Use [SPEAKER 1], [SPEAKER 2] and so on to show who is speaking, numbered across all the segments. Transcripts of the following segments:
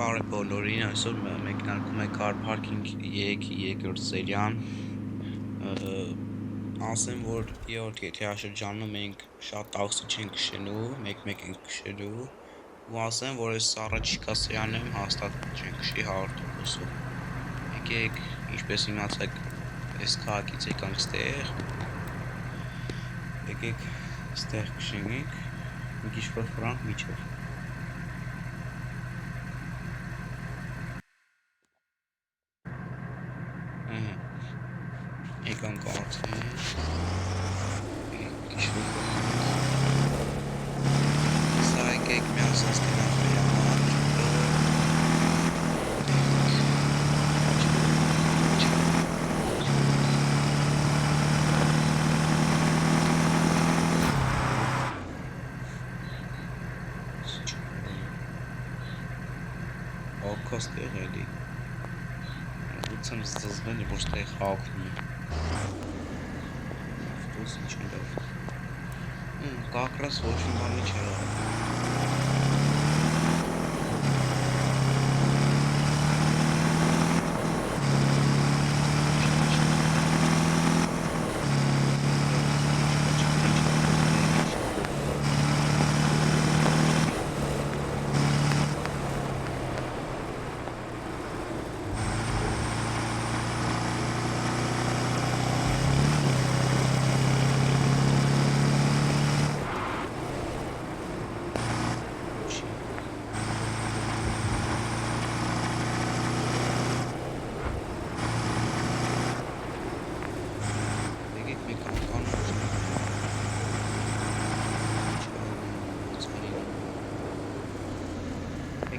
[SPEAKER 1] Բարև բոլորին, այսօր մեկնարկում է Car Parking 3-րդ սերիան, ասեմ, որ 3-րդ եթերաշրջանում մենք շատ տաքսի չենք քշելու, մեկ-մեկ ենք քշելու, ու ասեմ, որ այս առաջիկա սերիանում հաստատ չենք քշի 100%-ով, եկեք, ինչպես իմացաք, այս քաղաքից եկանք ստեղ, եկեք ստեղ քշենք, մի քիչ ֆրանկ միջև եկանք արդեն, սա եկեք միասնից գնանք մեր համար, օգոս տեղ էլի, ուծեմ զզվել է, որ ստեղ հաղվում է, ավտոս ինչ ընդավ, կակրաս ոչ մի բանի չեղավ,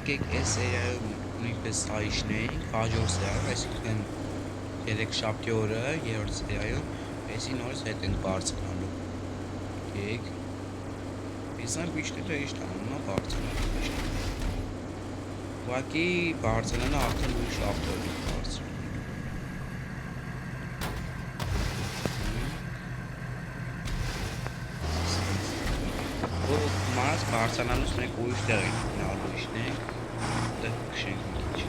[SPEAKER 1] եկեք այս սերիայում նույնպես սայիշնեինք, հաջորդ սերիայում, այսինքն 3 շաբթի օրը, 3-րդ սերիայում, այսի նորից հետ ենք բարձրանալու, եկեք, ես այն պիչները իշտ անունա բարձրանալու, ուղղակի բարձրանալը արդեն նույն շաբթի օր ենք բարձրանալու, մանած բարձրանալուց մենք ուրիշ տեղ ենք գնալու իշնենք, դեղ քշենք մի քիչ,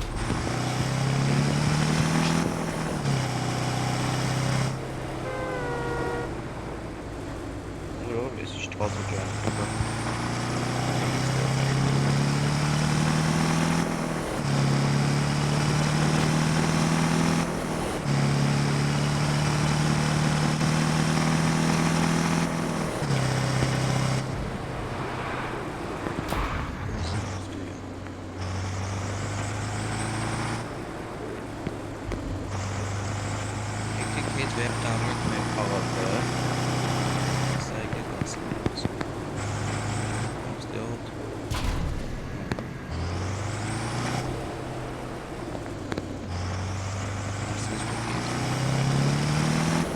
[SPEAKER 1] որով ես իշտված ու ջան, հետ վեր տառանք մեր քաղաքը, սա եկեք ասեմ, ստեղոտ,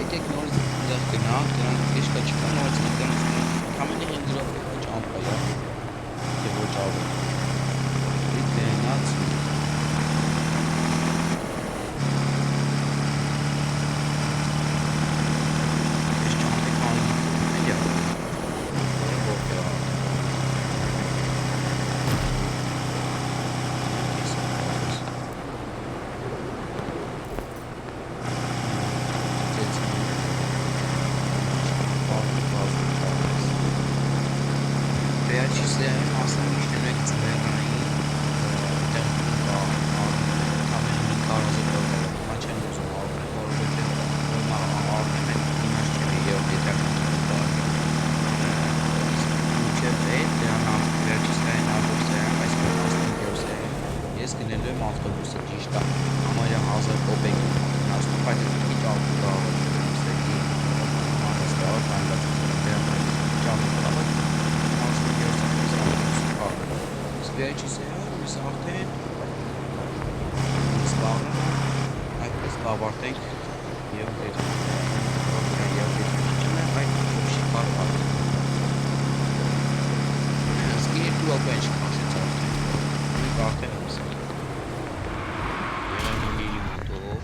[SPEAKER 1] եկեք նորից դեղ գնանք, դրանք կեշկա չկա նորից գնանք, կամենի 5 րոպե ճամպա է, թե ոչ ավել, դիտ գնաց, Վերջիսերային ասեմ իշտելու եք ծվեղային, դեղ կամենի մի կարազը բողերը, հիմա չեն ուզում արվեն, որովհետև արվեն են իմաց չելի և ետրական մուչև է, դրան վերջիսերային ավտոբուսերային, այսպես 15 սերային, ես գնելու եմ ավտոբուսը ճիշտ է, համարյա 1000 կոպեկ գնացնում, բայց ես մի ճավտ գաղը սերի, մանես գաղը կանգած ճավտ գաղը, վերջի սերիայում ես արդեն սպառնում այդպես կավարտենք և վերջիչում եմ այդ ոչի կարպատ ասկի 2 ալպա ինչ կաշեց արդեն մենք արդեն եմ սա երանի միլի մոտով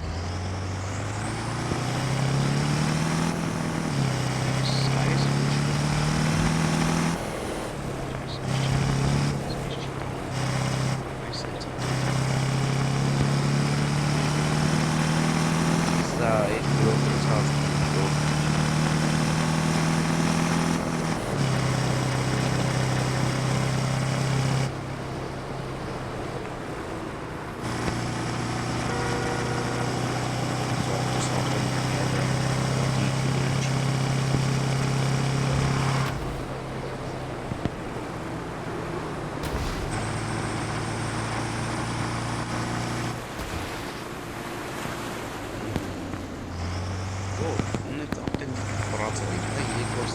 [SPEAKER 1] սա ես ոչ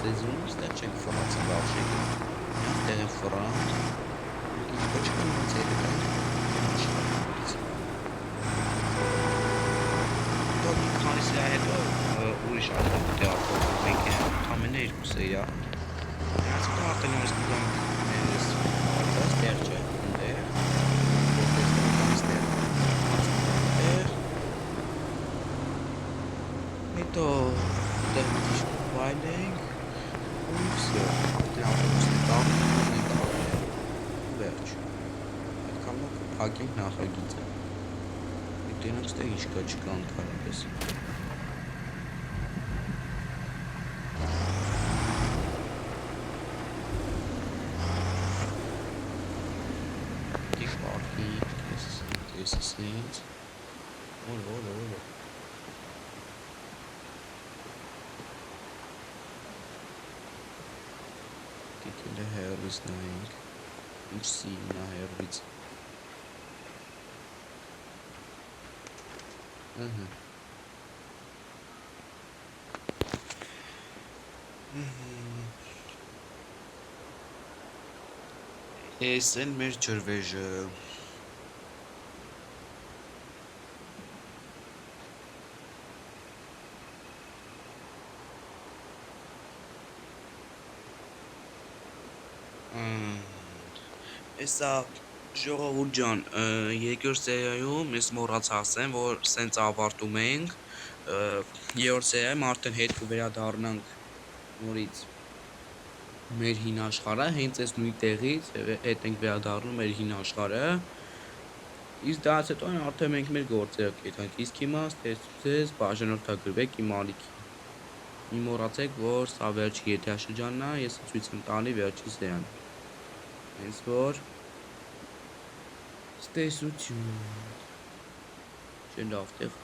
[SPEAKER 1] սեզոնում ստեղ չենք ֆրանսի վարժեգը։ Նրանց տեղ են ֆրանք, ինչ կոչկան ծերը տանք աշխարհից։ Դո մի քանի սրա հետո ուրիշ աշխարհ պետք է արտադրվի, մենք ամենը երկուսը իրա։ Նրանց հետո արդեն նորից կգանք մեզ հարցած տեղ չէ, ընդեղ, որտես տեղ ստեղ, հետո դեղ մի քիչ վայլենք, ու վսյո, արդեն ավտոբուսն տաղում ենք արդեն, ու վերջ, այդքան մոք պակենք նախագիծը, դենոք ստեղ ինչ կա չկա ընդհանրապես։ Դիվ պարքինք, կեսիսնից, օլո, Դիկել է հերվից նայինք, ինչ սինա հերվից։ Ես են մեր ջրվեժը։ Էսա ժողովուրդ ջան, երկրորդ սերիայում ես մոռաց ասեմ, որ սենց ավարտում ենք, երրորդ սերիայում արդեն հետ կվերադառնանք նորից մեր հին աշխարհը, հենց այս նույն տեղից հետ ենք վերադառնում մեր հին աշխարհը, իսկ դրանից հետո արդեն մենք մեր գործերը կետնանք, իսկ հիմա ստեցում ձեզ բաժանորդագրվեք իմ ալիքին։ Մի մոռացեք, որ սա վերջի եթերաշրջանն է, ես ցույց եմ տալի վերջի սերիան։ Հենց որ ստեսություն։ Չէ լավ տեղ